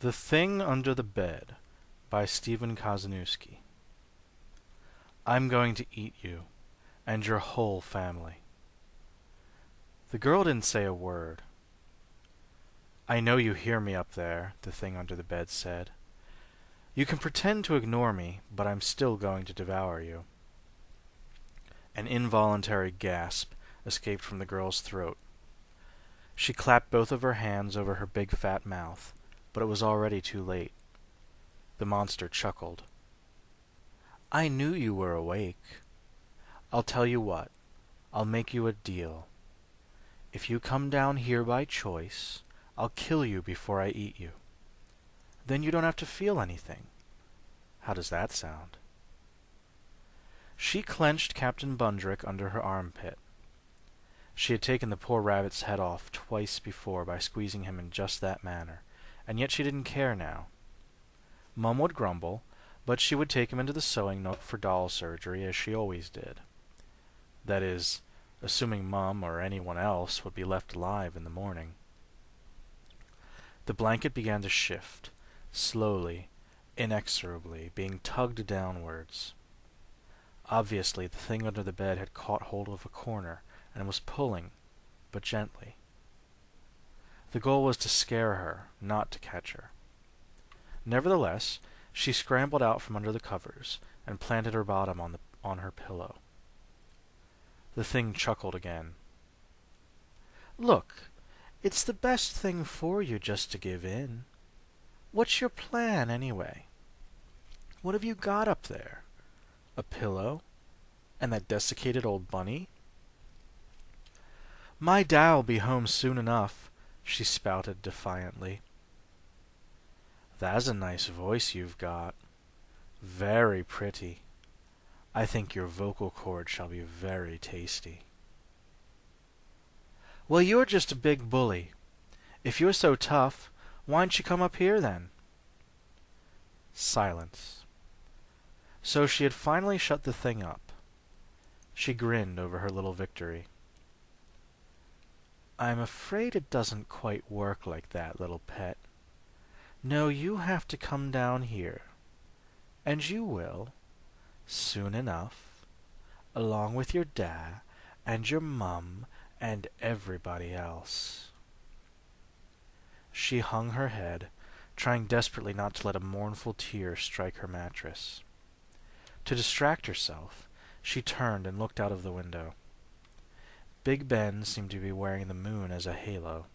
The Thing Under the Bed by Stephen Kazanewski. I'm going to eat you, and your whole family. The girl didn't say a word. I know you hear me up there, the thing under the bed said. You can pretend to ignore me, but I'm still going to devour you. An involuntary gasp escaped from the girl's throat. She clapped both of her hands over her big fat mouth, but it was already too late. The monster chuckled. I knew you were awake. I'll tell you what. I'll make you a deal. If you come down here by choice, I'll kill you before I eat you. Then you don't have to feel anything. How does that sound? She clenched Captain Bundrick under her armpit. She had taken the poor rabbit's head off twice before by squeezing him in just that manner, and yet she didn't care now. Mum would grumble, but she would take him into the sewing nook for doll surgery, as she always did. That is, assuming Mum or anyone else would be left alive in the morning. The blanket began to shift, slowly, inexorably, being tugged downwards. Obviously, the thing under the bed had caught hold of a corner and was pulling, but gently. The goal was to scare her, not to catch her. Nevertheless, she scrambled out from under the covers and planted her bottom on her pillow. The thing chuckled again. Look, it's the best thing for you just to give in. What's your plan, anyway? What have you got up there? A pillow? And that desiccated old bunny? My Dad'll be home soon enough, she spouted defiantly. That's a nice voice you've got. Very pretty. I think your vocal cords shall be very tasty. Well, you're just a big bully. If you're so tough, why don't you come up here, then? Silence. So she had finally shut the thing up. She grinned over her little victory. I'm afraid it doesn't quite work like that, little pet. No, you have to come down here. And you will, soon enough, along with your dad and your mum and everybody else. She hung her head, trying desperately not to let a mournful tear strike her mattress. To distract herself, she turned and looked out of the window. Big Ben seemed to be wearing the moon as a halo.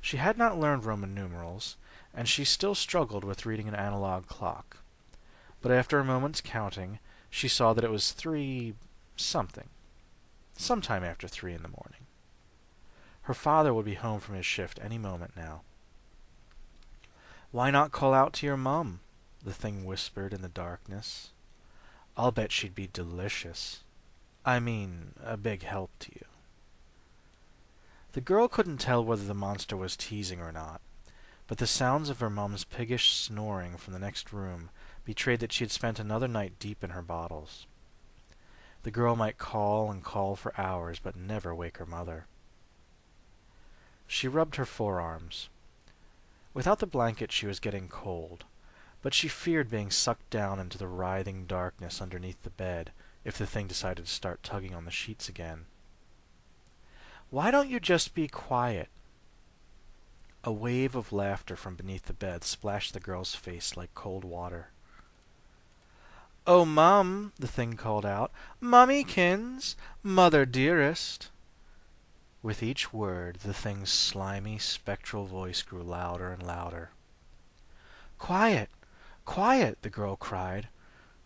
She had not learned Roman numerals, and she still struggled with reading an analog clock. But after a moment's counting, she saw that it was 3-something. Sometime after 3 in the morning. Her father would be home from his shift any moment now. Why not call out to your mum? The thing whispered in the darkness. I'll bet she'd be delicious. I mean, a big help to you. The girl couldn't tell whether the monster was teasing or not, but the sounds of her mum's piggish snoring from the next room betrayed that she had spent another night deep in her bottles. The girl might call and call for hours, but never wake her mother. She rubbed her forearms. Without the blanket she was getting cold, but she feared being sucked down into the writhing darkness underneath the bed if the thing decided to start tugging on the sheets again. Why don't you just be quiet? A wave of laughter from beneath the bed splashed the girl's face like cold water. Oh, Mum, the thing called out. Mummykins, mother dearest. With each word, the thing's slimy, spectral voice grew louder and louder. Quiet, quiet, the girl cried,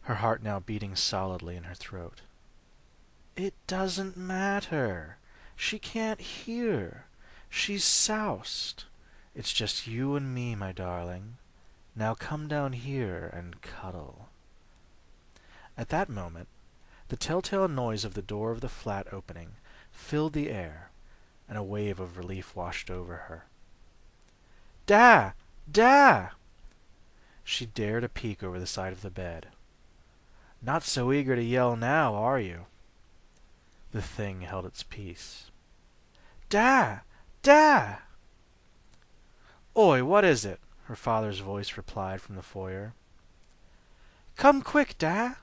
her heart now beating solidly in her throat. It doesn't matter. She can't hear. She's soused. It's just you and me, my darling. Now come down here and cuddle. At that moment, the telltale noise of the door of the flat opening filled the air, and a wave of relief washed over her. Da! Da! She dared a peek over the side of the bed. Not so eager to yell now, are you? The thing held its peace. Da! Da! Oi, what is it? her father's voice replied from the foyer. "Come quick, Da!"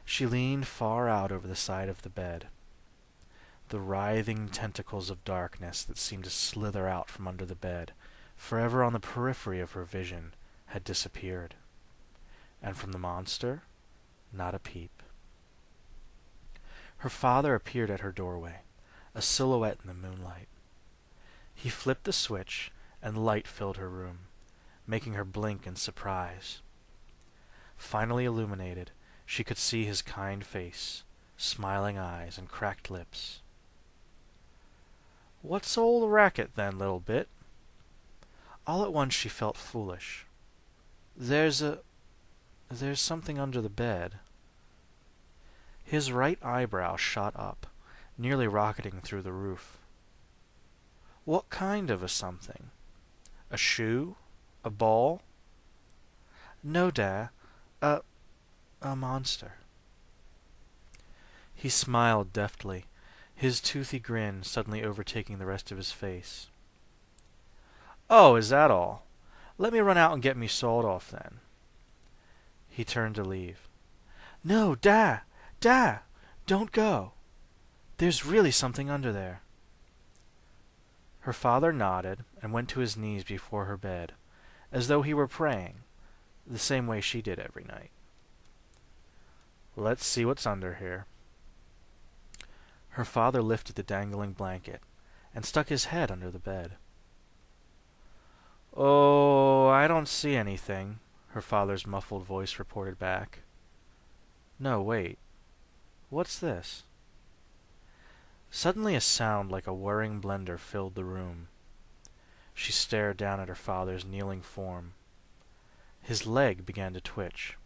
She leaned far out over the side of the bed. The writhing tentacles of darkness that seemed to slither out from under the bed, forever on the periphery of her vision, had disappeared. And from the monster, not a peep. Her father appeared at her doorway, a silhouette in the moonlight. He flipped the switch, and light filled her room, making her blink in surprise. Finally illuminated, she could see his kind face, smiling eyes, and cracked lips. "What's all the racket, then, little bit?" All at once she felt foolish. There's something under the bed." His right eyebrow shot up, nearly rocketing through the roof. "What kind of a something? A shoe? A ball?" "No, Da. A monster." He smiled deftly, his toothy grin suddenly overtaking the rest of his face. "Oh, is that all? Let me run out and get me sawed off, then." He turned to leave. "No, Da! Da! Don't go! There's really something under there." Her father nodded and went to his knees before her bed, as though he were praying, the same way she did every night. "Let's see what's under here." Her father lifted the dangling blanket and stuck his head under the bed. "Oh, I don't see anything," her father's muffled voice reported back. "No, wait. What's this?" Suddenly a sound like a whirring blender filled the room. She stared down at her father's kneeling form. His leg began to twitch.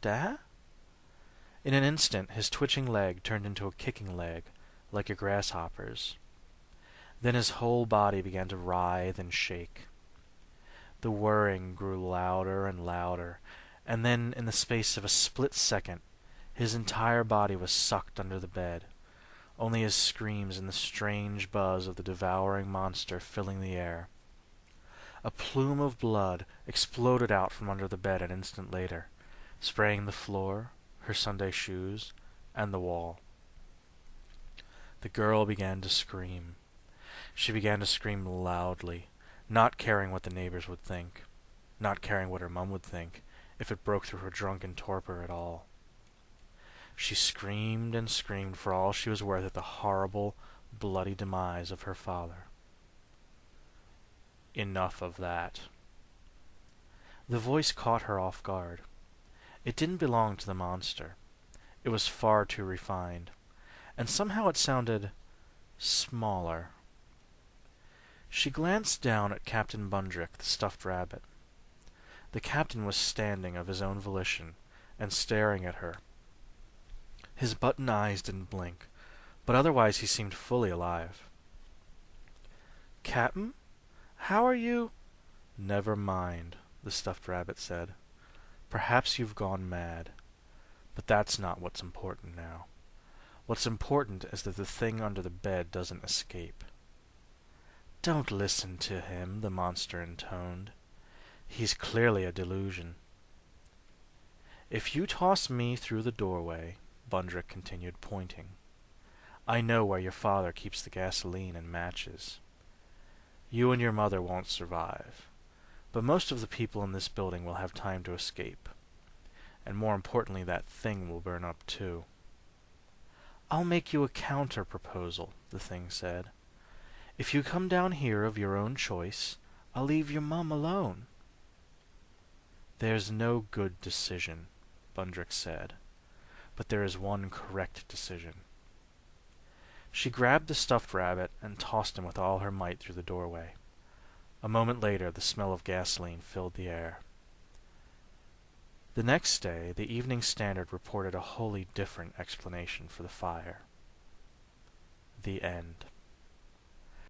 "Da?" In an instant his twitching leg turned into a kicking leg, like a grasshopper's. Then his whole body began to writhe and shake. The whirring grew louder and louder, and then, in the space of a split second, his entire body was sucked under the bed, only his screams and the strange buzz of the devouring monster filling the air. A plume of blood exploded out from under the bed an instant later, spraying the floor, her Sunday shoes, and the wall. The girl began to scream. She began to scream loudly, not caring what the neighbors would think, not caring what her mum would think, if it broke through her drunken torpor at all. She screamed and screamed for all she was worth at the horrible, bloody demise of her father. Enough of that. The voice caught her off guard. It didn't belong to the monster. It was far too refined, and somehow it sounded smaller. She glanced down at Captain Bundrick, the stuffed rabbit. The captain was standing of his own volition, and staring at her. His button eyes didn't blink, but otherwise he seemed fully alive. "Captain? How are you—" "Never mind," the stuffed rabbit said. "Perhaps you've gone mad. But that's not what's important now. What's important is that the thing under the bed doesn't escape." "Don't listen to him," the monster intoned. "He's clearly a delusion." "If you toss me through the doorway," Bundrick continued, pointing, "I know where your father keeps the gasoline and matches. You and your mother won't survive, but most of the people in this building will have time to escape. And more importantly, that thing will burn up too." "I'll make you a counter-proposal," the thing said. "If you come down here of your own choice, I'll leave your mum alone." "There's no good decision," Bundrick said, "but there is one correct decision." She grabbed the stuffed rabbit and tossed him with all her might through the doorway. A moment later, the smell of gasoline filled the air. The next day, the Evening Standard reported a wholly different explanation for the fire. The end.